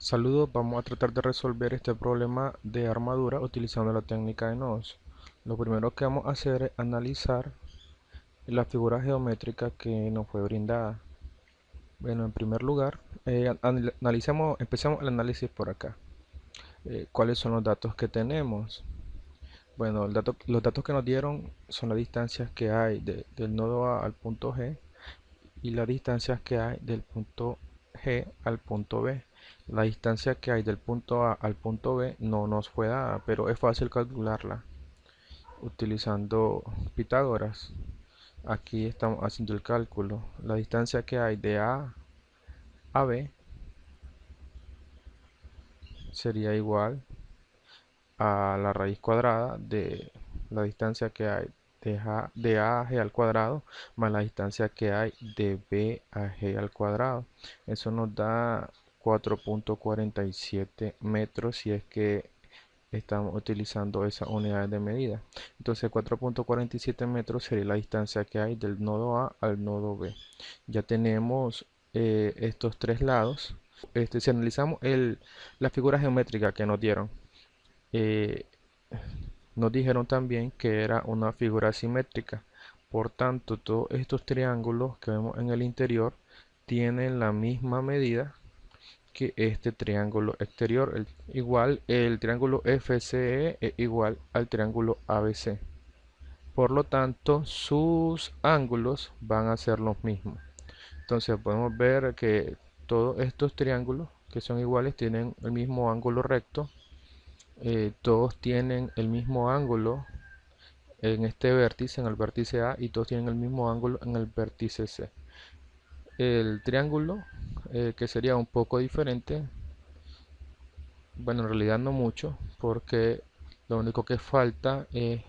Saludos, vamos a tratar de resolver este problema de armadura utilizando la técnica de nodos. Lo primero que vamos a hacer es analizar la figura geométrica que nos fue brindada. Bueno, en primer lugar, empecemos el análisis por acá. ¿Cuáles son los datos que tenemos? Bueno, los datos que nos dieron son las distancias que hay del nodo A al punto G y las distancias que hay del punto G al punto B. La distancia que hay del punto A al punto B no nos fue dada, pero es fácil calcularla utilizando Pitágoras. Aquí estamos haciendo el cálculo. La distancia que hay de A a B sería igual a la raíz cuadrada de la distancia que hay de A a G al cuadrado más la distancia que hay de B a G al cuadrado. Eso nos da 4.47 metros si es que estamos utilizando esas unidades de medida. Entonces 4.47 metros sería la distancia que hay del nodo A al nodo B. Ya tenemos estos tres lados. Si analizamos la figura geométrica que nos dieron, eh, nos dijeron también que era una figura simétrica. Por tanto, todos estos triángulos que vemos en el interior tienen la misma medida que este triángulo exterior. Igual el triángulo FCE es igual al triángulo ABC. Por lo tanto, sus ángulos van a ser los mismos. Entonces podemos ver que todos estos triángulos que son iguales tienen el mismo ángulo recto. Todos tienen el mismo ángulo en este vértice, en el vértice A, y todos tienen el mismo ángulo en el vértice C. El triángulo, que sería un poco diferente, bueno, en realidad no mucho, porque lo único que falta es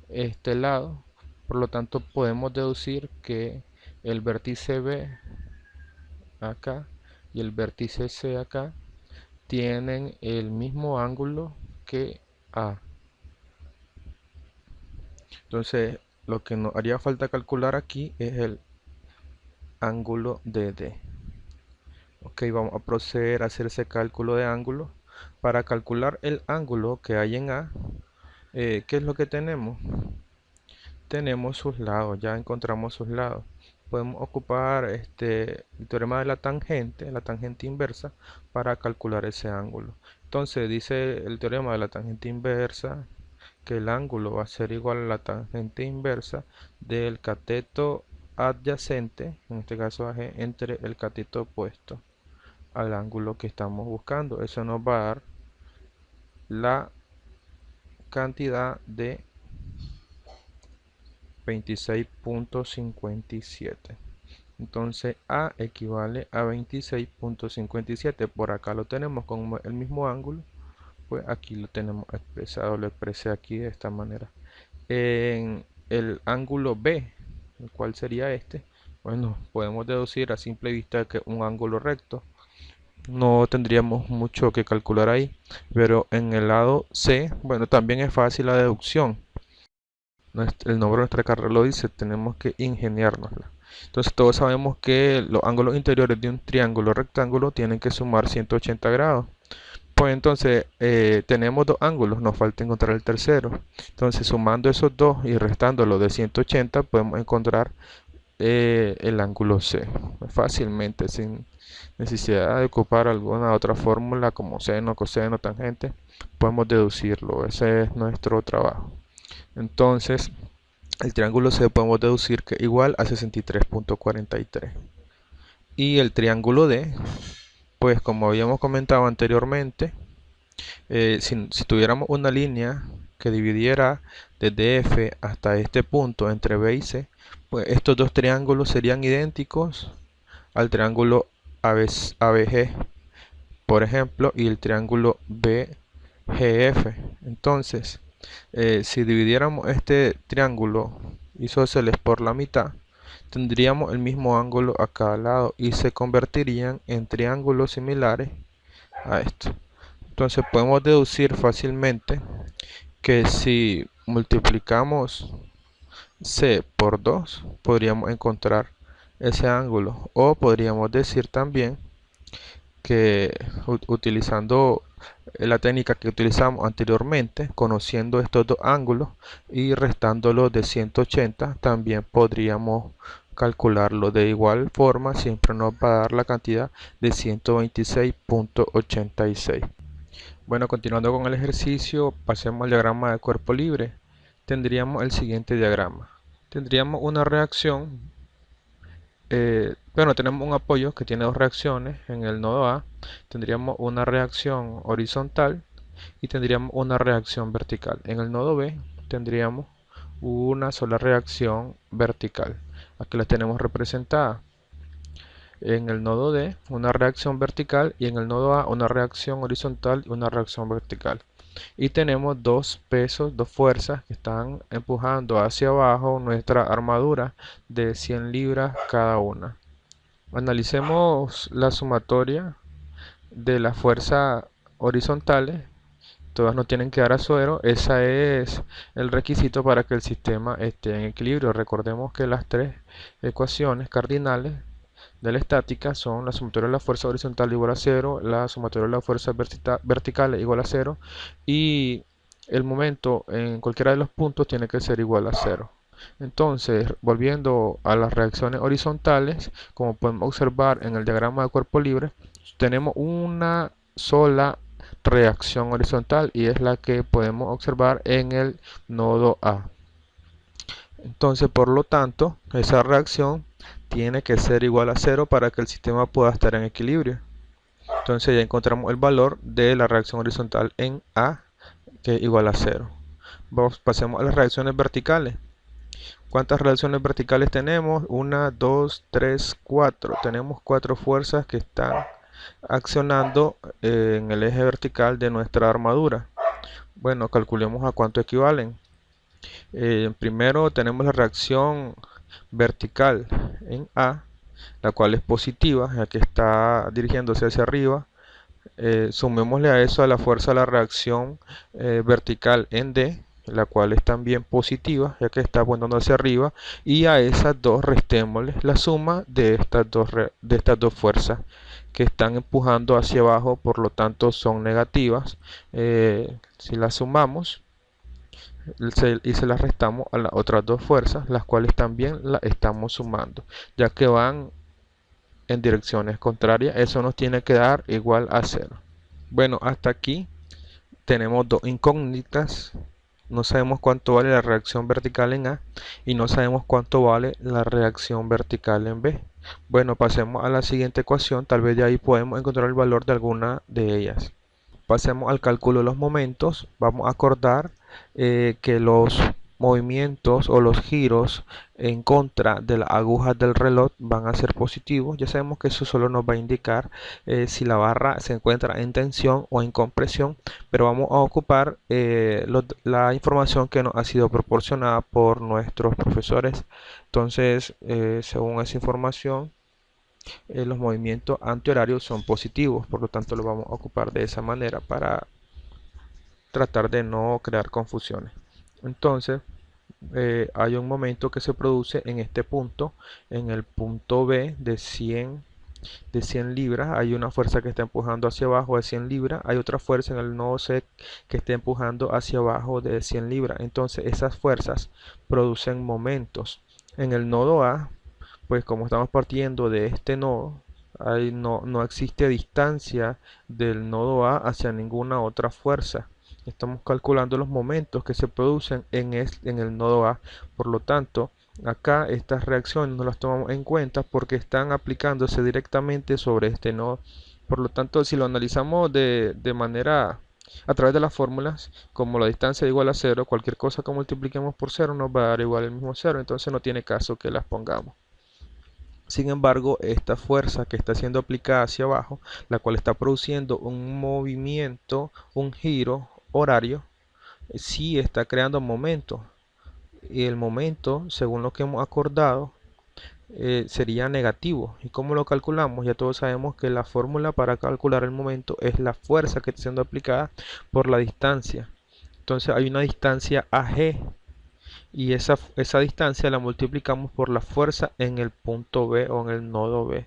este lado. Por lo tanto, podemos deducir que el vértice B acá y el vértice C acá tienen el mismo ángulo que A. Entonces, lo que nos haría falta calcular aquí es el ángulo de D. Ok, vamos a proceder a hacer ese cálculo de ángulo. Para calcular el ángulo que hay en A, ¿qué es lo que tenemos? Tenemos sus lados, ya encontramos sus lados. Podemos ocupar el teorema de la tangente inversa, para calcular ese ángulo. Entonces dice el teorema de la tangente inversa que el ángulo va a ser igual a la tangente inversa del cateto adyacente, en este caso AG, entre el cateto opuesto al ángulo que estamos buscando. Eso nos va a dar la cantidad de 26.57. Entonces A equivale a 26.57. Por acá lo tenemos con el mismo ángulo, pues aquí lo tenemos expresado. Lo expresé aquí de esta manera. En el ángulo B, el cual sería este, bueno, podemos deducir a simple vista que un ángulo recto. No tendríamos mucho que calcular ahí, pero en el lado C, bueno, también es fácil la deducción. El nombre de nuestra carrera lo dice, tenemos que ingeniárnosla. Entonces todos sabemos que los ángulos interiores de un triángulo rectángulo tienen que sumar 180 grados. Pues entonces tenemos dos ángulos, nos falta encontrar el tercero. Entonces sumando esos dos y restándolo de 180 podemos encontrar el ángulo C fácilmente, sin necesidad de ocupar alguna otra fórmula como seno, coseno, tangente. Podemos deducirlo, ese es nuestro trabajo. Entonces el triángulo C podemos deducir que es igual a 63.43. Y el triángulo D, pues como habíamos comentado anteriormente, si tuviéramos una línea que dividiera desde F hasta este punto entre B y C, pues estos dos triángulos serían idénticos al triángulo ABG, por ejemplo, y el triángulo BGF. Entonces, si dividiéramos este triángulo isósceles por la mitad, tendríamos el mismo ángulo a cada lado y se convertirían en triángulos similares a esto. Entonces podemos deducir fácilmente que si multiplicamos C por 2 podríamos encontrar ese ángulo, o podríamos decir también que utilizando la técnica que utilizamos anteriormente, conociendo estos dos ángulos y restándolo de 180, también podríamos calcularlo. De igual forma, siempre nos va a dar la cantidad de 126.86. Bueno, continuando con el ejercicio, pasemos al diagrama de cuerpo libre. Tendríamos el siguiente diagrama. Tendríamos una reacción, bueno, tenemos un apoyo que tiene dos reacciones en el nodo A. Tendríamos una reacción horizontal y tendríamos una reacción vertical. En el nodo B tendríamos una sola reacción vertical. Aquí la tenemos representada. En el nodo D una reacción vertical y en el nodo A una reacción horizontal y una reacción vertical. Y tenemos dos pesos, dos fuerzas que están empujando hacia abajo nuestra armadura de 100 libras cada una. Analicemos la sumatoria de las fuerzas horizontales. Todas nos tienen que dar a cero. Ese es el requisito para que el sistema esté en equilibrio. Recordemos que las tres ecuaciones cardinales de la estática son la sumatoria de la fuerza horizontal igual a 0, la sumatoria de la fuerza vertical igual a 0 y el momento en cualquiera de los puntos tiene que ser igual a 0. Entonces, volviendo a las reacciones horizontales, como podemos observar en el diagrama de cuerpo libre, tenemos una sola reacción horizontal y es la que podemos observar en el nodo A. Entonces, por lo tanto, esa reacción tiene que ser igual a 0 para que el sistema pueda estar en equilibrio. Entonces ya encontramos el valor de la reacción horizontal en A, que es igual a 0. Pasemos a las reacciones verticales. ¿Cuántas reacciones verticales tenemos? 1, 2, 3, 4. Tenemos 4 fuerzas que están accionando en el eje vertical de nuestra armadura. Bueno, calculemos a cuánto equivalen. Primero tenemos la reacción vertical en A, la cual es positiva, ya que está dirigiéndose hacia arriba. Sumémosle a eso a la fuerza de la reacción vertical en D, la cual es también positiva, ya que está apuntando hacia arriba, y a esas dos restémosle la suma de estas dos fuerzas que están empujando hacia abajo, por lo tanto son negativas. Si las sumamos y se las restamos a las otras dos fuerzas, las cuales también las estamos sumando, ya que van en direcciones contrarias, eso nos tiene que dar igual a 0. Bueno, hasta aquí tenemos dos incógnitas. No sabemos cuánto vale la reacción vertical en A y no sabemos cuánto vale la reacción vertical en B. Bueno, pasemos a la siguiente ecuación, tal vez de ahí podemos encontrar el valor de alguna de ellas. Pasemos al cálculo de los momentos. Vamos a acordar que los movimientos o los giros en contra de las agujas del reloj van a ser positivos. Ya sabemos que eso solo nos va a indicar si la barra se encuentra en tensión o en compresión, pero vamos a ocupar la información que nos ha sido proporcionada por nuestros profesores. Entonces, según esa información, los movimientos antihorarios son positivos, por lo tanto lo vamos a ocupar de esa manera para tratar de no crear confusiones. Entonces hay un momento que se produce en este punto, en el punto B de 100 libras, hay una fuerza que está empujando hacia abajo de 100 libras, hay otra fuerza en el nodo C que está empujando hacia abajo de 100 libras, entonces esas fuerzas producen momentos. En el nodo A, pues como estamos partiendo de este nodo, no existe distancia del nodo A hacia ninguna otra fuerza. Estamos calculando los momentos que se producen en el nodo A. Por lo tanto, acá estas reacciones no las tomamos en cuenta porque están aplicándose directamente sobre este nodo. Por lo tanto, si lo analizamos de manera a través de las fórmulas, como la distancia es igual a 0, cualquier cosa que multipliquemos por 0 nos va a dar igual el mismo 0, entonces no tiene caso que las pongamos. Sin embargo, esta fuerza que está siendo aplicada hacia abajo, la cual está produciendo un movimiento, un giro horario, sí está creando momento. Y el momento, según lo que hemos acordado, sería negativo. ¿Y cómo lo calculamos? Ya todos sabemos que la fórmula para calcular el momento es la fuerza que está siendo aplicada por la distancia. Entonces hay una distancia AG. Y esa distancia la multiplicamos por la fuerza en el punto B o en el nodo B.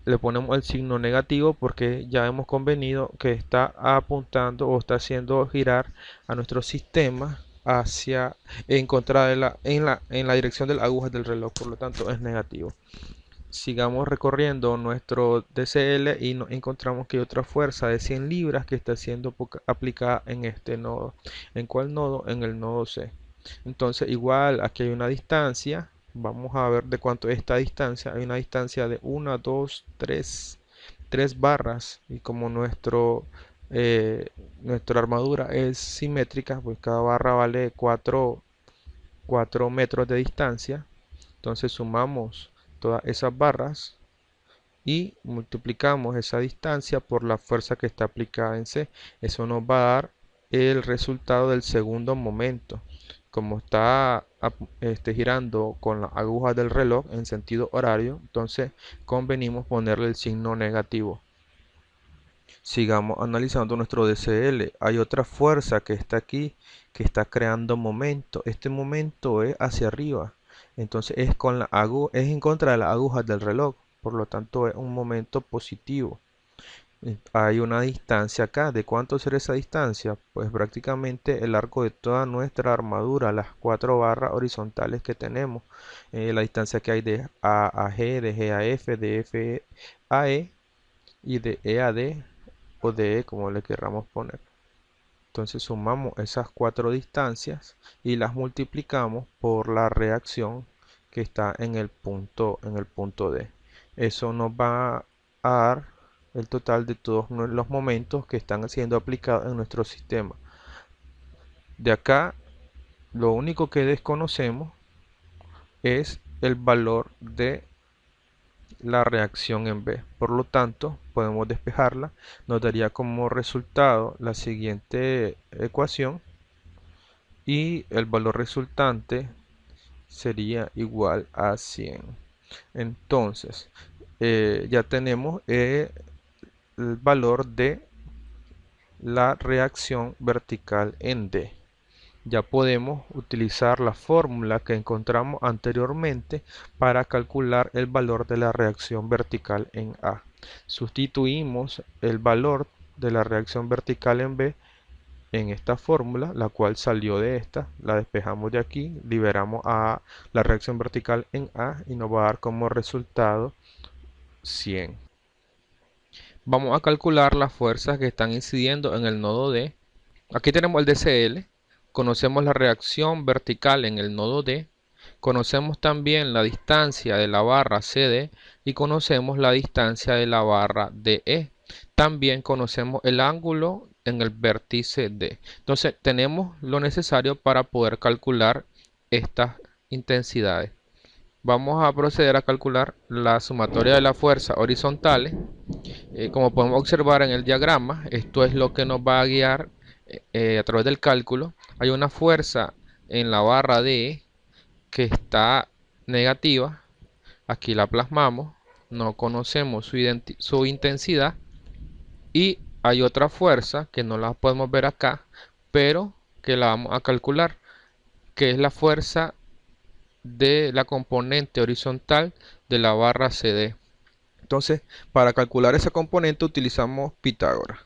le ponemos el signo negativo porque ya hemos convenido que está apuntando o está haciendo girar a nuestro sistema hacia en contra de en la dirección de las agujas del reloj, por lo tanto es negativo. Sigamos recorriendo nuestro DCL y nos encontramos que hay otra fuerza de 100 libras que está siendo aplicada en este nodo. ¿En cuál nodo? En el nodo C. Entonces igual aquí hay una distancia. Vamos a ver de cuánto es esta distancia. Hay una distancia de 1, 2, 3 barras. Y como nuestra armadura es simétrica, pues cada barra vale 4 metros de distancia. Entonces sumamos todas esas barras y multiplicamos esa distancia por la fuerza que está aplicada en C. Eso nos va a dar el resultado del segundo momento. Como está girando con las agujas del reloj en sentido horario, entonces convenimos ponerle el signo negativo. Sigamos analizando nuestro DCL. Hay otra fuerza que está aquí, que está creando momento. Este momento es hacia arriba. Entonces es en contra de las agujas del reloj. Por lo tanto es un momento positivo. Hay una distancia acá. ¿De cuánto será esa distancia? Pues prácticamente el arco de toda nuestra armadura, las 4 barras horizontales que tenemos. La distancia que hay de A a G, de G a F, de F a E y de E a D o de E, como le queramos poner. Entonces sumamos esas 4 distancias y las multiplicamos por la reacción que está en el punto D. Eso nos va a dar el total de todos los momentos que están siendo aplicados en nuestro sistema. De acá, lo único que desconocemos es el valor de la reacción en B. Por lo tanto, podemos despejarla. Nos daría como resultado la siguiente ecuación y el valor resultante sería igual a 100. Entonces, ya tenemos el valor de la reacción vertical en D. Ya podemos utilizar la fórmula que encontramos anteriormente para calcular el valor de la reacción vertical en A. Sustituimos el valor de la reacción vertical en B en esta fórmula, la cual salió de esta. La despejamos de aquí, liberamos a la reacción vertical en A y nos va a dar como resultado 100. Vamos a calcular las fuerzas que están incidiendo en el nodo D. Aquí tenemos el DCL. Conocemos la reacción vertical en el nodo D. Conocemos también la distancia de la barra CD y conocemos la distancia de la barra DE. También conocemos el ángulo en el vértice D. Entonces tenemos lo necesario para poder calcular estas intensidades. Vamos a proceder a calcular la sumatoria de las fuerzas horizontales. Como podemos observar en el diagrama, esto es lo que nos va a guiar a través del cálculo. Hay una fuerza en la barra D que está negativa. Aquí la plasmamos. No conocemos su intensidad. Y hay otra fuerza que no la podemos ver acá, pero que la vamos a calcular, que es la fuerza de la componente horizontal de la barra CD. Entonces, para calcular esa componente utilizamos Pitágoras.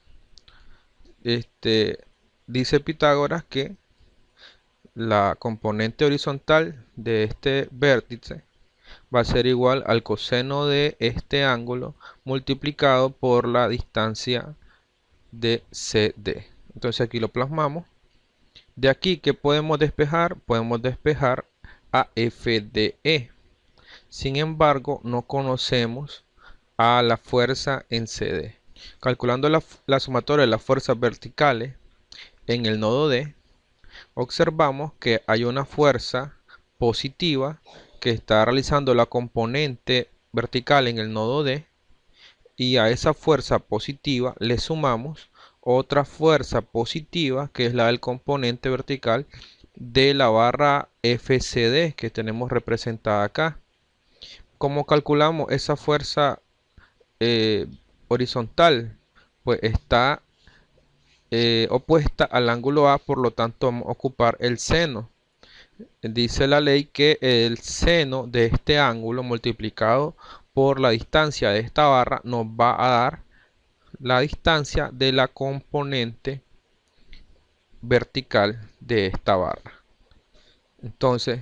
Dice Pitágoras que la componente horizontal de este vértice va a ser igual al coseno de este ángulo multiplicado por la distancia de CD. Entonces aquí lo plasmamos. De aquí, ¿qué podemos despejar? Podemos despejar a FDE. Sin embargo, no conocemos a la fuerza en CD. Calculando la sumatoria de las fuerzas verticales en el nodo D, observamos que hay una fuerza positiva que está realizando la componente vertical en el nodo D, y a esa fuerza positiva le sumamos otra fuerza positiva que es la del componente vertical de la barra FCD que tenemos representada acá. ¿Cómo calculamos esa fuerza horizontal? Pues está opuesta al ángulo A, por lo tanto vamos a ocupar el seno. Dice la ley que el seno de este ángulo multiplicado por la distancia de esta barra nos va a dar la distancia de la componente vertical de esta barra. Entonces,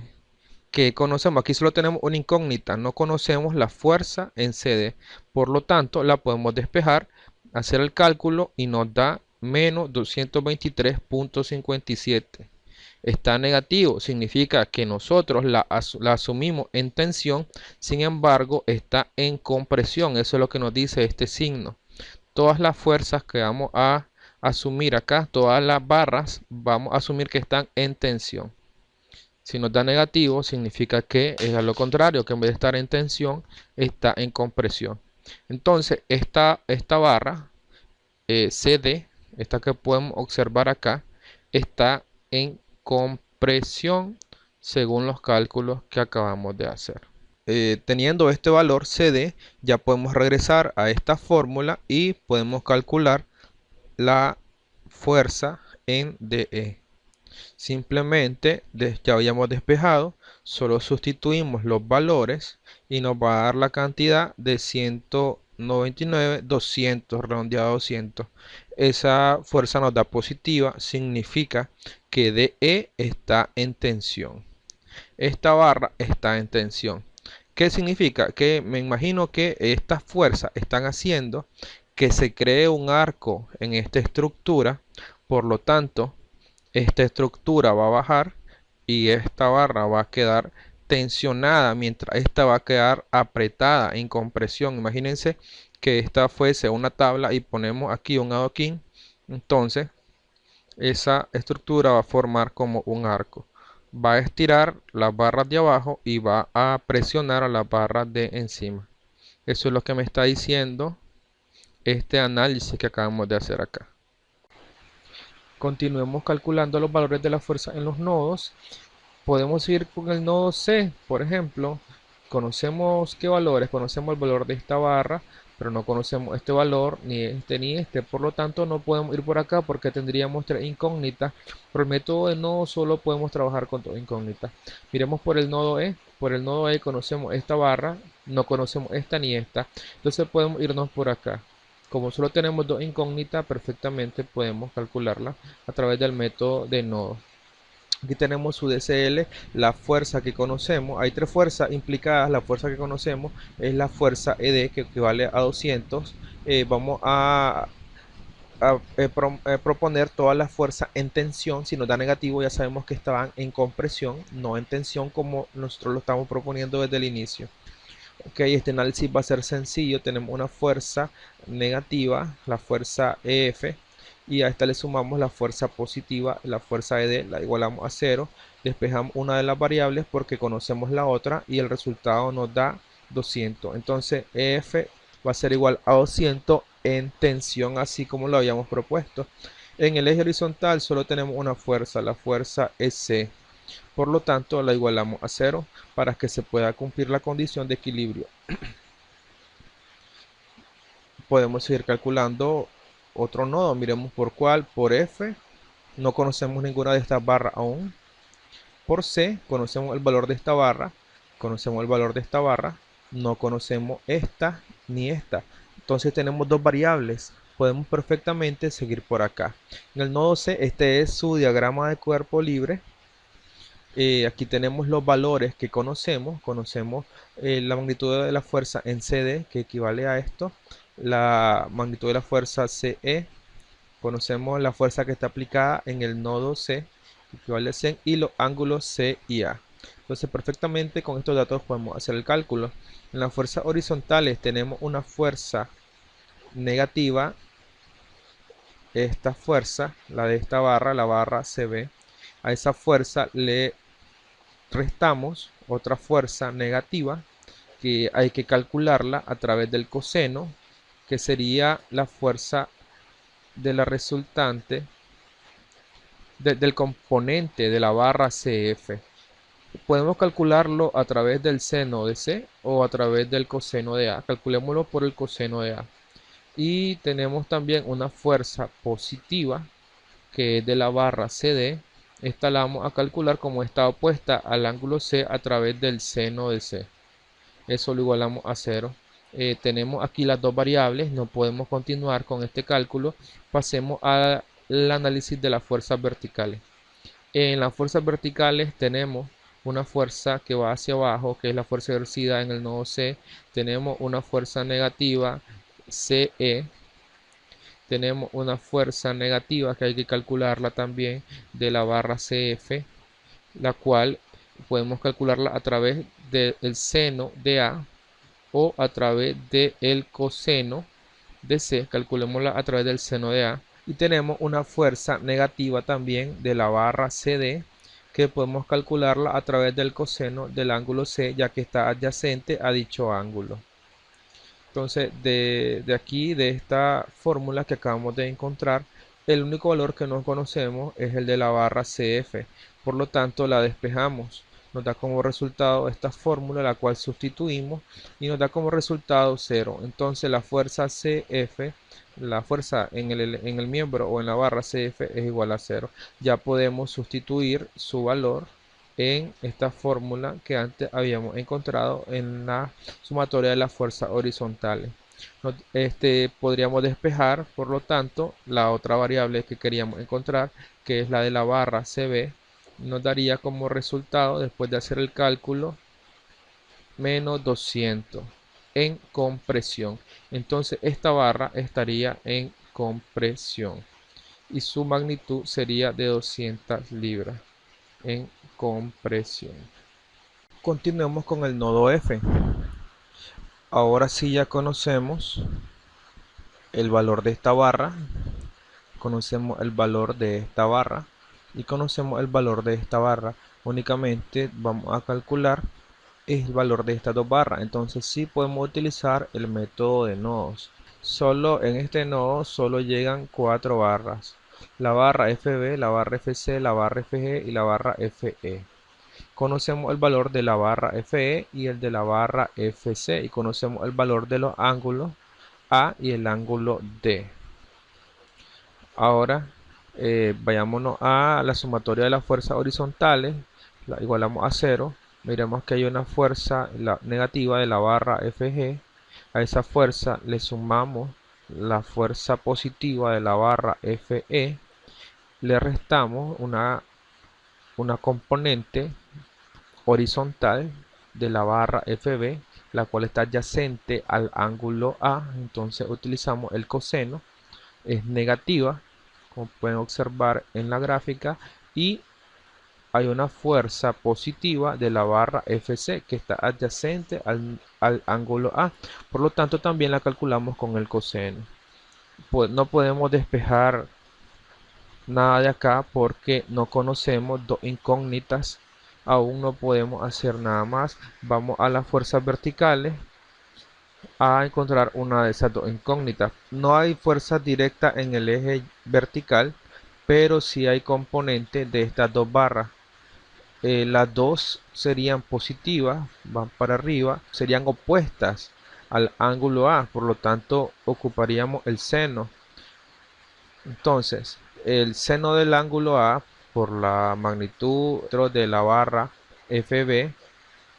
¿qué conocemos? Aquí solo tenemos una incógnita, no conocemos la fuerza en CD, por lo tanto la podemos despejar, hacer el cálculo y nos da menos 223.57. Está negativo, significa que nosotros la asumimos en tensión, sin embargo está en compresión. Eso es lo que nos dice este signo. Todas las fuerzas que vamos a asumir acá, todas las barras, vamos a asumir que están en tensión. Si nos da negativo, significa que es a lo contrario, que en vez de estar en tensión, está en compresión. Entonces, esta barra CD, esta que podemos observar acá, está en compresión según los cálculos que acabamos de hacer. Teniendo este valor CD, ya podemos regresar a esta fórmula y podemos calcular la fuerza en DE. Simplemente, ya habíamos despejado, solo sustituimos los valores y nos va a dar la cantidad de 199, 200, redondeado a 200. Esa fuerza nos da positiva, significa que DE está en tensión. Esta barra está en tensión. ¿Qué significa? Que me imagino que estas fuerzas están haciendo que se cree un arco en esta estructura, por lo tanto, esta estructura va a bajar y esta barra va a quedar tensionada mientras esta va a quedar apretada en compresión. Imagínense que esta fuese una tabla y ponemos aquí un adoquín, entonces esa estructura va a formar como un arco. Va a estirar las barras de abajo y va a presionar a las barras de encima. Eso es lo que me está diciendo este análisis que acabamos de hacer acá. Continuemos calculando los valores de la fuerza en los nodos. Podemos ir con el nodo C, por ejemplo. Conocemos qué valores, conocemos el valor de esta barra, pero no conocemos este valor, ni este ni este. Por lo tanto, no podemos ir por acá porque tendríamos tres incógnitas. Por el método de nodo solo podemos trabajar con dos incógnitas. Miremos por el nodo E. Por el nodo E conocemos esta barra, no conocemos esta ni esta. Entonces podemos irnos por acá. Como solo tenemos dos incógnitas, perfectamente podemos calcularla a través del método de nodo. Aquí tenemos su DCL, la fuerza que conocemos. Hay tres fuerzas implicadas. La fuerza que conocemos es la fuerza ED, que equivale a 200. Vamos a proponer todas las fuerzas en tensión. Si nos da negativo, ya sabemos que estaban en compresión, no en tensión como nosotros lo estamos proponiendo desde el inicio. Ok, este análisis va a ser sencillo. Tenemos una fuerza negativa, la fuerza EF, y a esta le sumamos la fuerza positiva, la fuerza ED, la igualamos a 0. Despejamos una de las variables porque conocemos la otra y el resultado nos da 200. Entonces EF va a ser igual a 200 en tensión, así como lo habíamos propuesto. En el eje horizontal solo tenemos una fuerza, la fuerza EC. Por lo tanto, la igualamos a 0 para que se pueda cumplir la condición de equilibrio. Podemos seguir calculando otro nodo. Miremos por cuál. Por F no conocemos ninguna de estas barras aún. Por C conocemos el valor de esta barra. Conocemos el valor de esta barra. No conocemos esta ni esta. Entonces tenemos dos variables. Podemos perfectamente seguir por acá. En el nodo C, este es su diagrama de cuerpo libre. Aquí tenemos los valores que conocemos. Conocemos la magnitud de la fuerza en CD, que equivale a esto. La magnitud de la fuerza CE. Conocemos la fuerza que está aplicada en el nodo C, que equivale a 100. Y los ángulos C y A. Entonces perfectamente con estos datos podemos hacer el cálculo. En las fuerzas horizontales tenemos una fuerza negativa. Esta fuerza, la de esta barra, la barra CB. A esa fuerza le restamos otra fuerza negativa que hay que calcularla a través del coseno, que sería la fuerza de la resultante del componente de la barra CF. Podemos calcularlo a través del seno de C o a través del coseno de A. Calculémoslo por el coseno de A. Y tenemos también una fuerza positiva que es de la barra CD. Esta la vamos a calcular como está opuesta al ángulo C a través del seno de C. eso lo igualamos a 0. Tenemos aquí las dos variables, no podemos continuar con este cálculo. Pasemos al análisis de las fuerzas verticales. En las fuerzas verticales tenemos una fuerza que va hacia abajo, que es la fuerza ejercida en el nodo C. Tenemos una fuerza negativa, CE. Tenemos una fuerza negativa que hay que calcularla también de la barra CF, la cual podemos calcularla a través del seno de A o a través del coseno de C. Calculémosla a través del seno de A. Y tenemos una fuerza negativa también de la barra CD, que podemos calcularla a través del coseno del ángulo C, ya que está adyacente a dicho ángulo. Entonces, de aquí, de esta fórmula que acabamos de encontrar, el único valor que no conocemos es el de la barra CF. Por lo tanto, la despejamos. Nos da como resultado esta fórmula, la cual sustituimos, y nos da como resultado 0. Entonces, la fuerza CF, la fuerza en el miembro o en la barra CF es igual a 0. Ya podemos sustituir su valor en esta fórmula que antes habíamos encontrado en la sumatoria de las fuerzas horizontales. Podríamos despejar, por lo tanto, la otra variable que queríamos encontrar, que es la de la barra CB, nos daría como resultado, después de hacer el cálculo, menos 200 en compresión. Entonces esta barra estaría en compresión y su magnitud sería de 200 libras en compresión. Continuemos con el nodo F. Ahora sí ya conocemos el valor de esta barra, conocemos el valor de esta barra y conocemos el valor de esta barra. Únicamente vamos a calcular el valor de estas dos barras. Entonces sí podemos utilizar el método de nodos. Solo en este nodo solo llegan 4 barras: la barra FB, la barra FC, la barra FG y la barra FE. Conocemos el valor de la barra FE y el de la barra FC, y conocemos el valor de los ángulos A y el ángulo D. Ahora vayámonos a la sumatoria de las fuerzas horizontales, la igualamos a 0. Miremos que hay una fuerza negativa de la barra FG. A esa fuerza le sumamos la fuerza positiva de la barra FE, le restamos una componente horizontal de la barra FB, la cual está adyacente al ángulo A. Entonces utilizamos el coseno, es negativa, como pueden observar en la gráfica, y hay una fuerza positiva de la barra FC que está adyacente al ángulo A. Por lo tanto, también la calculamos con el coseno. Pues no podemos despejar nada de acá porque no conocemos dos incógnitas. Aún no podemos hacer nada más. Vamos a las fuerzas verticales a encontrar una de esas dos incógnitas. No hay fuerza directa en el eje vertical, pero sí hay componente de estas dos barras. Las dos serían positivas, van para arriba, serían opuestas al ángulo A, por lo tanto ocuparíamos el seno. Entonces, el seno del ángulo A por la magnitud de la barra FB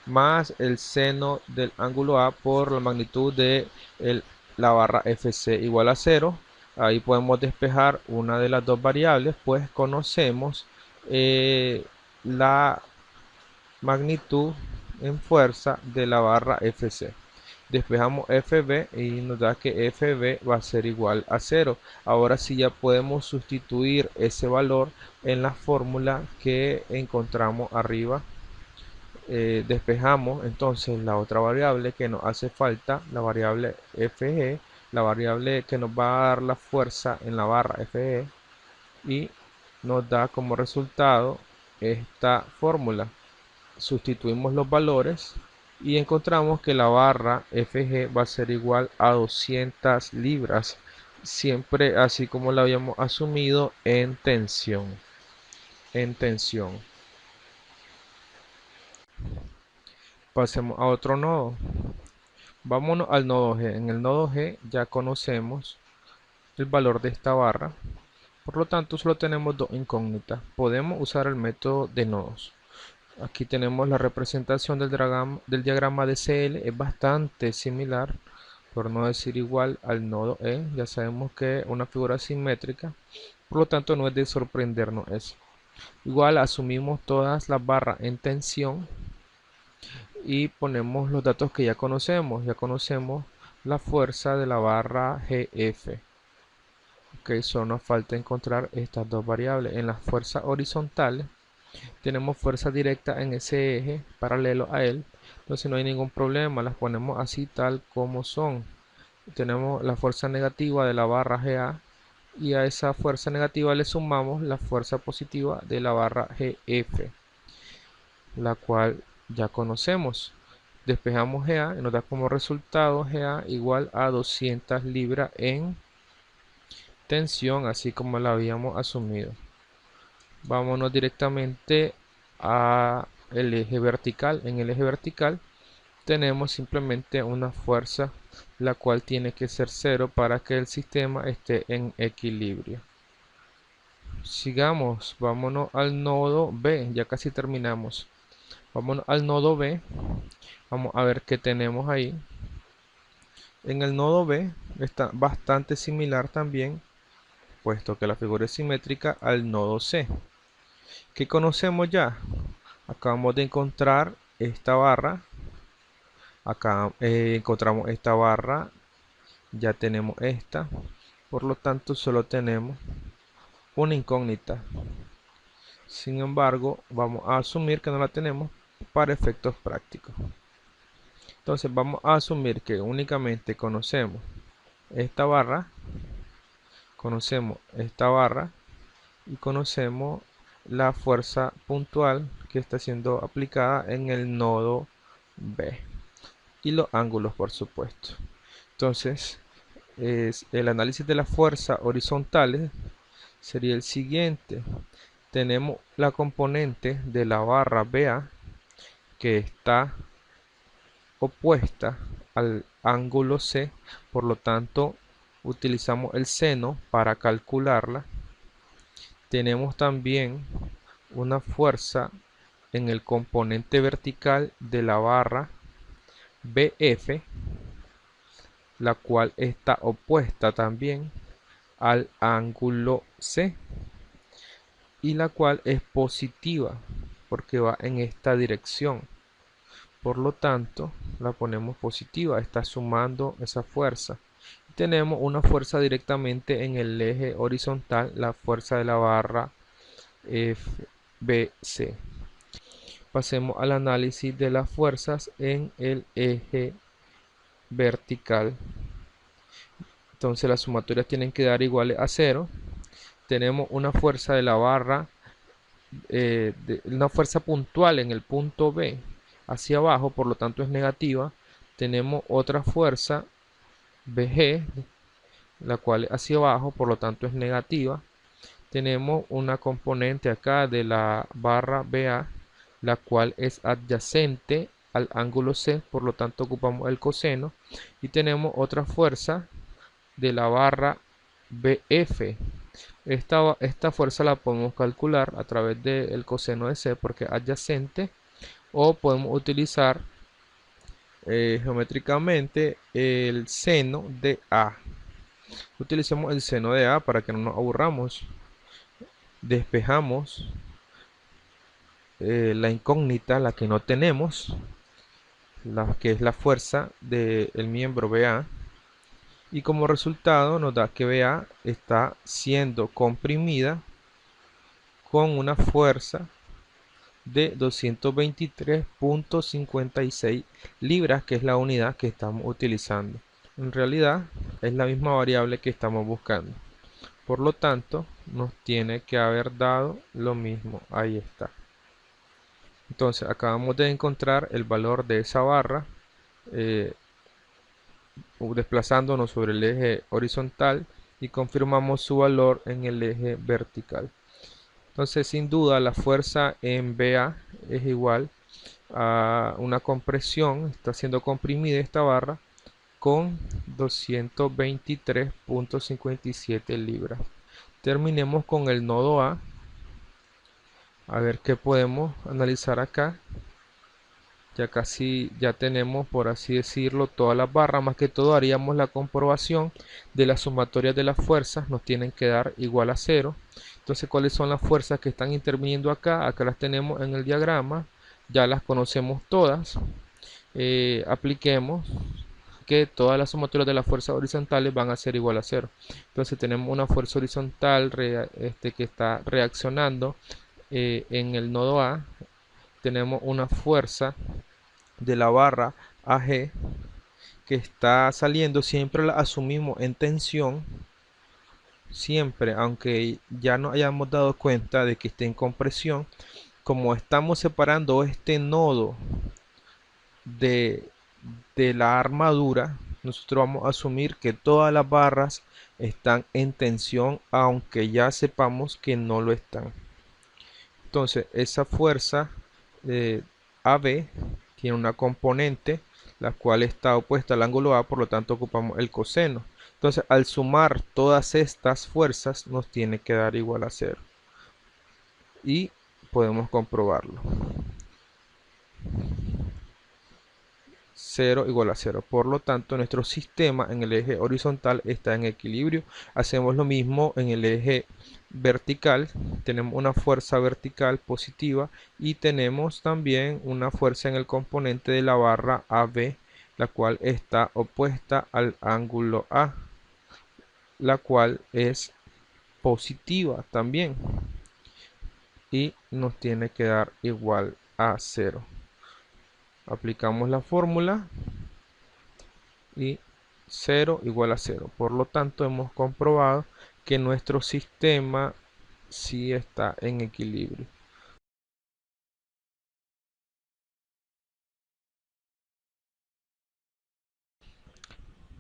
más el seno del ángulo A por la magnitud de la barra FC igual a 0. Ahí podemos despejar una de las dos variables, pues conocemos la magnitud en fuerza de la barra FC. Despejamos FB y nos da que FB va a ser igual a 0. Ahora sí ya podemos sustituir ese valor en la fórmula que encontramos arriba. Despejamos entonces la otra variable que nos hace falta, la variable FG, la variable que nos va a dar la fuerza en la barra FG, y nos da como resultado esta fórmula. Sustituimos los valores y encontramos que la barra FG va a ser igual a 200 libras, siempre así como la habíamos asumido en tensión. Pasemos a otro nodo. Vámonos al nodo G. En el nodo G ya conocemos el valor de esta barra, por lo tanto solo tenemos dos incógnitas. Podemos usar el método de nodos. Aquí tenemos la representación del diagrama de CL, es bastante similar, por no decir igual, al nodo E. Ya sabemos que es una figura simétrica, por lo tanto no es de sorprendernos eso. Igual asumimos todas las barras en tensión y ponemos los datos que ya conocemos. Ya conocemos la fuerza de la barra GF. Ok, solo nos falta encontrar estas dos variables. En las fuerzas horizontales tenemos fuerza directa en ese eje paralelo a él, entonces no hay ningún problema, las ponemos así tal como son. Tenemos la fuerza negativa de la barra GA y a esa fuerza negativa le sumamos la fuerza positiva de la barra GF, la cual ya conocemos. Despejamos GA y nos da como resultado GA igual a 200 libras en tensión, así como la habíamos asumido. Vámonos directamente a el eje vertical. En el eje vertical tenemos simplemente una fuerza, la cual tiene que ser 0 para que el sistema esté en equilibrio. Sigamos, vámonos al nodo B, ya casi terminamos. Vámonos al nodo B, vamos a ver qué tenemos ahí. En el nodo B está bastante similar también, puesto que la figura es simétrica, al nodo C. ¿Qué conocemos ya? Acabamos de encontrar esta barra. Acá encontramos esta barra. Ya tenemos esta. Por lo tanto, solo tenemos una incógnita. Sin embargo, vamos a asumir que no la tenemos para efectos prácticos. Entonces, vamos a asumir que únicamente conocemos esta barra. Conocemos esta barra. Y conocemos la fuerza puntual que está siendo aplicada en el nodo B y los ángulos, por supuesto. Entonces el análisis de las fuerzas horizontales sería el siguiente. Tenemos la componente de la barra BA que está opuesta al ángulo C, por lo tanto utilizamos el seno para calcularla. Tenemos también una fuerza en el componente vertical de la barra BF, la cual está opuesta también al ángulo C y la cual es positiva porque va en esta dirección. Por lo tanto, la ponemos positiva, está sumando esa fuerza. Tenemos una fuerza directamente en el eje horizontal, la fuerza de la barra FBC. Pasemos al análisis de las fuerzas en el eje vertical. Entonces las sumatorias tienen que dar iguales a 0. Tenemos una fuerza de la barra, una fuerza puntual en el punto B hacia abajo, por lo tanto es negativa. Tenemos otra fuerza BG, la cual es hacia abajo, por lo tanto es negativa. Tenemos una componente acá de la barra BA, la cual es adyacente al ángulo C, por lo tanto ocupamos el coseno. Y tenemos otra fuerza de la barra BF. Esta fuerza la podemos calcular a través del coseno de C porque es adyacente, o podemos utilizar geométricamente el seno de A. Utilicemos el seno de A para que no nos aburramos. Despejamos la incógnita, la que no tenemos, que es la fuerza del miembro BA, y como resultado nos da que BA está siendo comprimida con una fuerza de 223.56 libras, que es la unidad que estamos utilizando. En realidad es la misma variable que estamos buscando, por lo tanto nos tiene que haber dado lo mismo. Ahí está. Entonces acabamos de encontrar el valor de esa barra desplazándonos sobre el eje horizontal, y confirmamos su valor en el eje vertical. Entonces sin duda la fuerza en BA es igual a una compresión, está siendo comprimida esta barra con 223.57 libras. Terminemos con el nodo A. A ver qué podemos analizar acá. Ya casi ya tenemos, por así decirlo, todas las barras. Más que todo haríamos la comprobación de las sumatorias de las fuerzas. Nos tienen que dar igual a 0. Entonces, ¿cuáles son las fuerzas que están interviniendo acá? Acá las tenemos en el diagrama. Ya las conocemos todas. Apliquemos que todas las sumatorias de las fuerzas horizontales van a ser igual a 0. Entonces tenemos una fuerza horizontal que está reaccionando en el nodo A. Tenemos una fuerza de la barra AG que está saliendo, siempre la asumimos en tensión, siempre, aunque ya nos hayamos dado cuenta de que esté en compresión. Como estamos separando este nodo de la armadura, nosotros vamos a asumir que todas las barras están en tensión, aunque ya sepamos que no lo están. Entonces esa fuerza AB tiene una componente la cual está opuesta al ángulo A, por lo tanto ocupamos el coseno. Entonces al sumar todas estas fuerzas nos tiene que dar igual a 0 y podemos comprobarlo. 0 igual a 0. Por lo tanto, nuestro sistema en el eje horizontal está en equilibrio. Hacemos lo mismo en el eje vertical. Tenemos una fuerza vertical positiva y tenemos también una fuerza en el componente de la barra AB, la cual está opuesta al ángulo A, la cual es positiva también y nos tiene que dar igual a 0. Aplicamos la fórmula y 0 igual a 0. Por lo tanto, hemos comprobado que nuestro sistema sí está en equilibrio.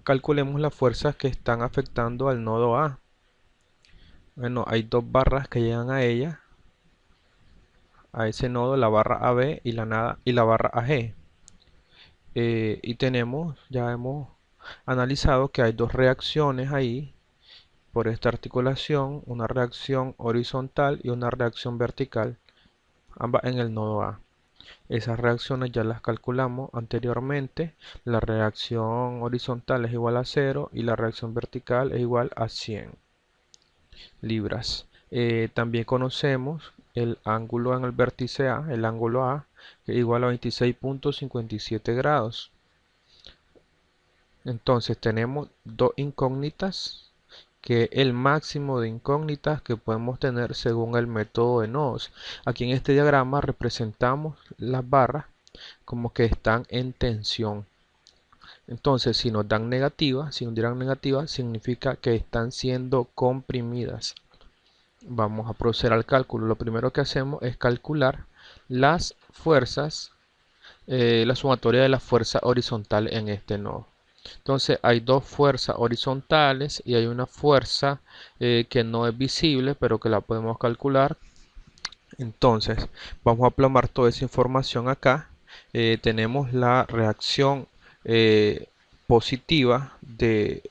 Calculemos las fuerzas que están afectando al nodo A. Bueno, hay dos barras que llegan a ella, a ese nodo, la barra AB y la barra AG. Y ya hemos analizado que hay dos reacciones ahí por esta articulación, una reacción horizontal y una reacción vertical, ambas en el nodo A. Esas reacciones ya las calculamos anteriormente. La reacción horizontal es igual a 0 y la reacción vertical es igual a 100 libras. También conocemos el ángulo en el vértice A, el ángulo A, que es igual a 26.57 grados. Entonces tenemos dos incógnitas, que es el máximo de incógnitas que podemos tener según el método de nodos. Aquí en este diagrama representamos las barras como que están en tensión. Entonces, si nos dan negativa, si nos dieran negativa, significa que están siendo comprimidas. Vamos a proceder al cálculo. Lo primero que hacemos es calcular las fuerzas, la sumatoria de las fuerzas horizontales en este nodo. Entonces hay dos fuerzas horizontales y hay una fuerza que no es visible, pero que la podemos calcular. Entonces vamos a plasmar toda esa información acá. Tenemos la reacción positiva de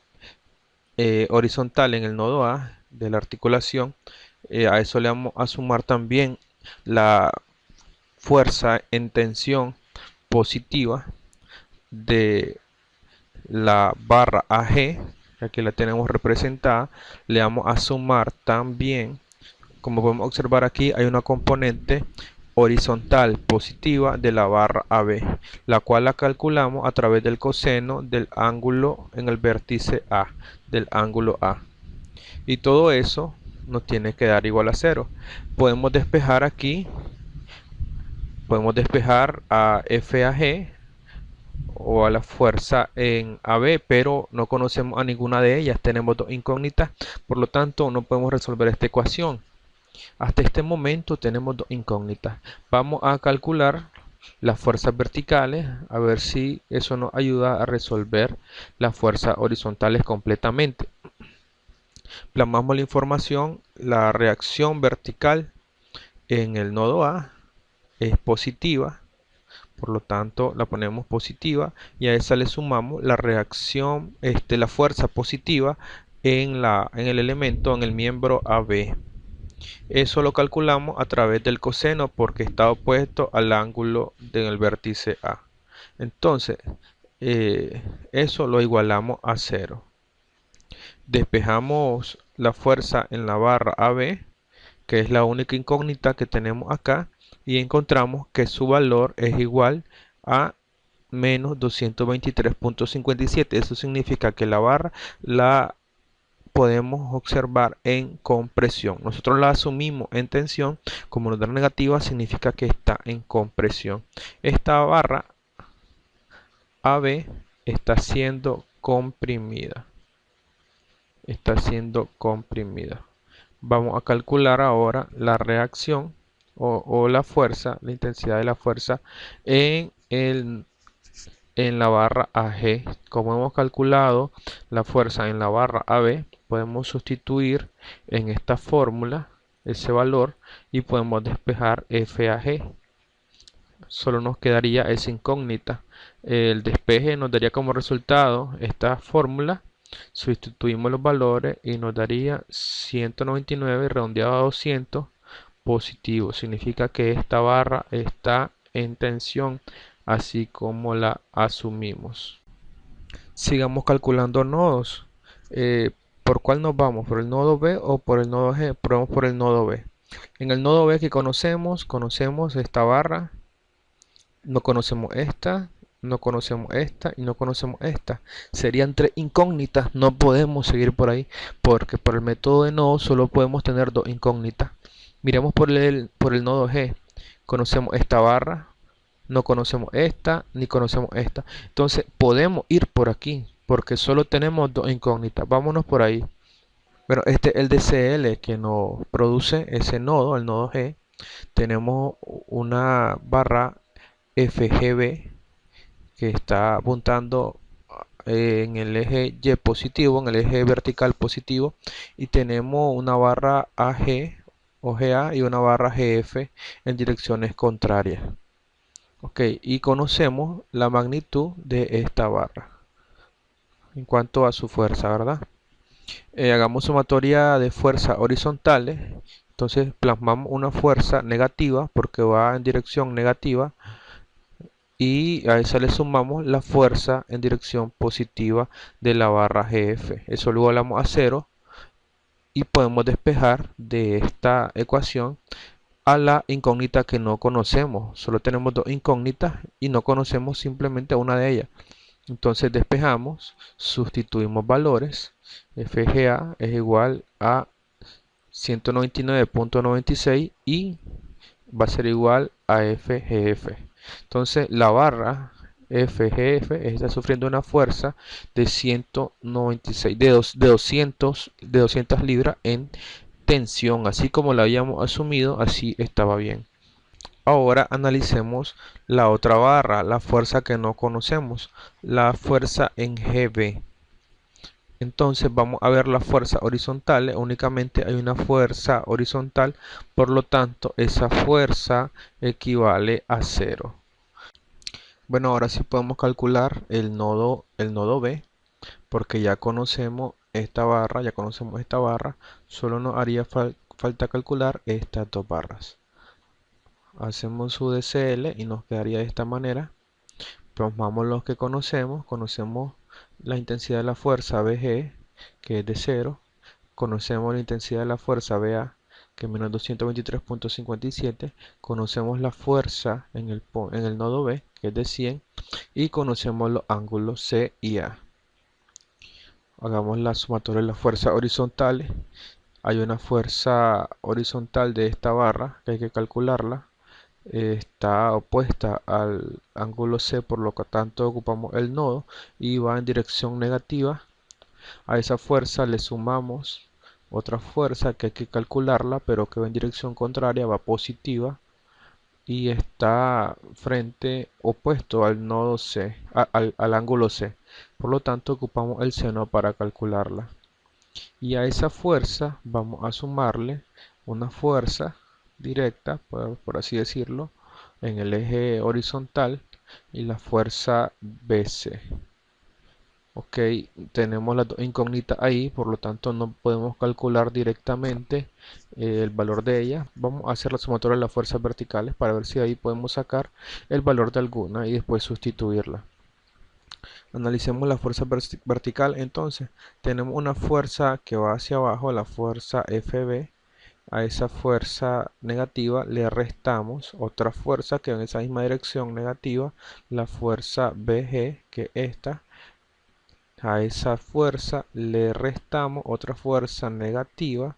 horizontal en el nodo A de la articulación. A eso le vamos a sumar también la fuerza en tensión positiva de la barra AG, aquí la tenemos representada. Le vamos a sumar también, como podemos observar aquí, hay una componente horizontal positiva de la barra AB, la cual la calculamos a través del coseno del ángulo en el vértice A, del ángulo A. Y todo eso nos tiene que dar igual a 0. Podemos despejar aquí, podemos despejar a FAG o a la fuerza en AB, pero no conocemos a ninguna de ellas, tenemos dos incógnitas, por lo tanto no podemos resolver esta ecuación. Hasta este momento tenemos dos incógnitas. Vamos a calcular las fuerzas verticales, a ver si eso nos ayuda a resolver las fuerzas horizontales completamente. Plasmamos la información. La reacción vertical en el nodo A es positiva, por lo tanto la ponemos positiva y a esa le sumamos la reacción, la fuerza positiva en el elemento, en el miembro AB. Eso lo calculamos a través del coseno porque está opuesto al ángulo del vértice A. Entonces, eso lo igualamos a 0. Despejamos la fuerza en la barra AB, que es la única incógnita que tenemos acá, y encontramos que su valor es igual a menos 223.57. Eso significa que la barra la podemos observar en compresión. Nosotros la asumimos en tensión. Como nos da negativa, significa que está en compresión. Esta barra AB está siendo comprimida. Está siendo comprimida. Vamos a calcular ahora la reacción o la fuerza, la intensidad de la fuerza en la barra AG. Como hemos calculado la fuerza en la barra AB, podemos sustituir en esta fórmula ese valor y podemos despejar FAG. Solo nos quedaría esa incógnita. El despeje nos daría como resultado esta fórmula. Sustituimos los valores y nos daría 199 redondeado a 200 positivo. Significa que esta barra está en tensión, así como la asumimos. Sigamos calculando nodos. ¿Por cuál nos vamos? ¿Por el nodo B o por el nodo G? Probemos por el nodo B. En el nodo B que conocemos esta barra. No conocemos esta, no conocemos esta y no conocemos esta. Serían tres incógnitas. No podemos seguir por ahí porque por el método de nodo solo podemos tener dos incógnitas. Miremos por el nodo G. Conocemos esta barra, no conocemos esta ni conocemos esta. Entonces podemos ir por aquí porque solo tenemos dos incógnitas. Vámonos por ahí. Bueno, este es el DCL que nos produce ese nodo, el nodo G. Tenemos una barra FGB que está apuntando en el eje Y positivo, en el eje vertical positivo, y tenemos una barra AG o GA y una barra GF en direcciones contrarias. Ok, y conocemos la magnitud de esta barra en cuanto a su fuerza, ¿verdad? Hagamos sumatoria de fuerzas horizontales. Entonces plasmamos una fuerza negativa porque va en dirección negativa, y a esa le sumamos la fuerza en dirección positiva de la barra GF. Eso lo igualamos a 0 y podemos despejar de esta ecuación a la incógnita que no conocemos. Solo tenemos dos incógnitas y no conocemos simplemente una de ellas. Entonces despejamos, sustituimos valores. FGA es igual a 199.96 y va a ser igual a FGF. Entonces la barra FGF está sufriendo una fuerza de 196, de 200 libras en tensión. Así como la habíamos asumido, así estaba bien. Ahora analicemos la otra barra, la fuerza que no conocemos, la fuerza en GB. Entonces vamos a ver las fuerzas horizontales. Únicamente hay una fuerza horizontal, por lo tanto esa fuerza equivale a 0. Bueno, ahora sí podemos calcular el nodo B, porque ya conocemos esta barra, solo nos haría falta calcular estas dos barras. Hacemos su DCL y nos quedaría de esta manera. Plasmamos los que conocemos la intensidad de la fuerza BG, que es de 0, conocemos la intensidad de la fuerza BA, que es menos 223.57, conocemos la fuerza en el nodo B, que es de 100, y conocemos los ángulos C y A. Hagamos la sumatoria de las fuerzas horizontales. Hay una fuerza horizontal de esta barra que hay que calcularla. Está opuesta al ángulo C, por lo que tanto ocupamos el nodo y va en dirección negativa. A esa fuerza le sumamos otra fuerza que hay que calcularla, pero que va en dirección contraria, va positiva, y está opuesto al nodo C, al ángulo C. Por lo tanto ocupamos el seno para calcularla. Y a esa fuerza vamos a sumarle una fuerza directa, por así decirlo, en el eje horizontal, y la fuerza BC. Ok, tenemos las dos incógnitas ahí, por lo tanto no podemos calcular directamente el valor de ella. Vamos a hacer la sumatoria de las fuerzas verticales para ver si ahí podemos sacar el valor de alguna y después sustituirla. Analicemos la fuerza vertical. Entonces, tenemos una fuerza que va hacia abajo, la fuerza FB. A esa fuerza negativa le restamos otra fuerza que va en esa misma dirección negativa, la fuerza BG, que es esta. A esa fuerza le restamos otra fuerza negativa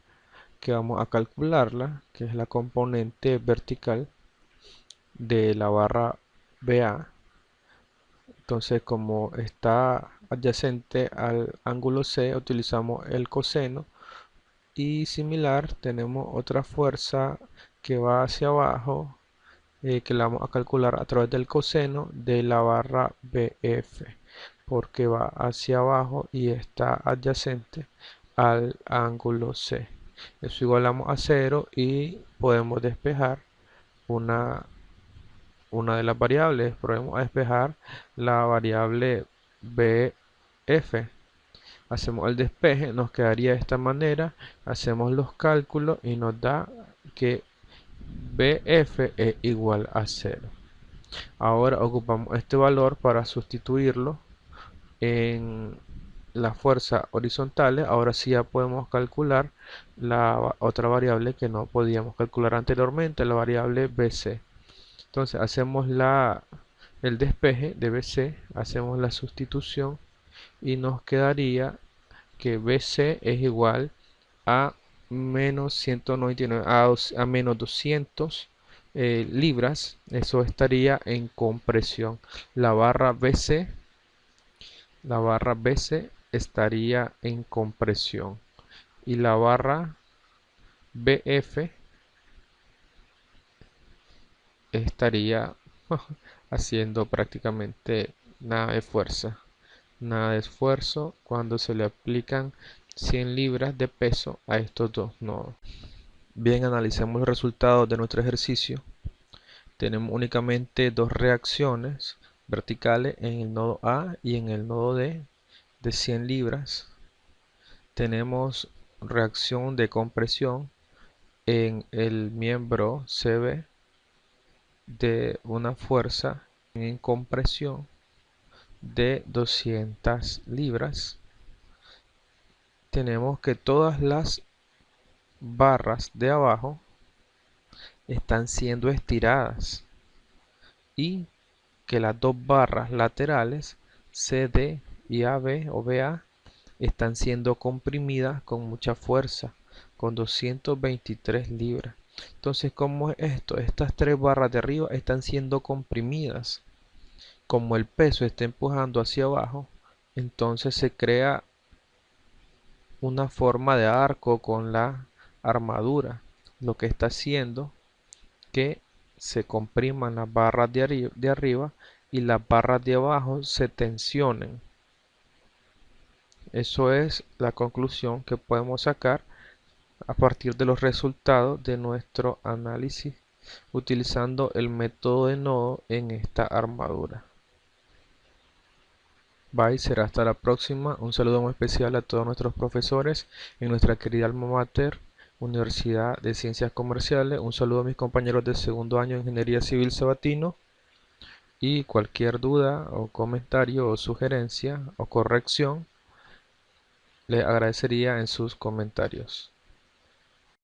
que vamos a calcularla, que es la componente vertical de la barra BA. Entonces, como está adyacente al ángulo C, utilizamos el coseno. Y similar, tenemos otra fuerza que va hacia abajo, que la vamos a calcular a través del coseno de la barra BF, porque va hacia abajo y está adyacente al ángulo C. Eso igualamos a 0 y podemos despejar una, una de las variables. Podemos despejar la variable BF. Hacemos el despeje, nos quedaría de esta manera, hacemos los cálculos y nos da que BF es igual a 0. Ahora ocupamos este valor para sustituirlo en las fuerzas horizontales. Ahora sí ya podemos calcular la otra variable que no podíamos calcular anteriormente, la variable BC. Entonces hacemos el despeje de BC, hacemos la sustitución y nos quedaría que BC es igual a menos 199, a menos 200 libras. Eso estaría en compresión. La barra BC, la barra BC estaría en compresión y la barra BF estaría haciendo prácticamente nada de fuerza. Nada de esfuerzo cuando se le aplican 100 libras de peso a estos dos nodos. Bien, analicemos los resultados de nuestro ejercicio. Tenemos únicamente dos reacciones verticales en el nodo A y en el nodo D de 100 libras. Tenemos reacción de compresión en el miembro CB de una fuerza en compresión de 200 libras. Tenemos que todas las barras de abajo están siendo estiradas y que las dos barras laterales CD y AB o BA están siendo comprimidas con mucha fuerza, con 223 libras. Entonces, ¿cómo es esto? Estas tres barras de arriba están siendo comprimidas. Como el peso está empujando hacia abajo, entonces se crea una forma de arco con la armadura, lo que está haciendo que se compriman las barras de arriba y las barras de abajo se tensionen. Eso es la conclusión que podemos sacar a partir de los resultados de nuestro análisis utilizando el método de nodo en esta armadura. Bye, será hasta la próxima. Un saludo muy especial a todos nuestros profesores en nuestra querida alma mater, Universidad de Ciencias Comerciales. Un saludo a mis compañeros de segundo año de Ingeniería Civil Sabatino. Y cualquier duda o comentario o sugerencia o corrección, les agradecería en sus comentarios.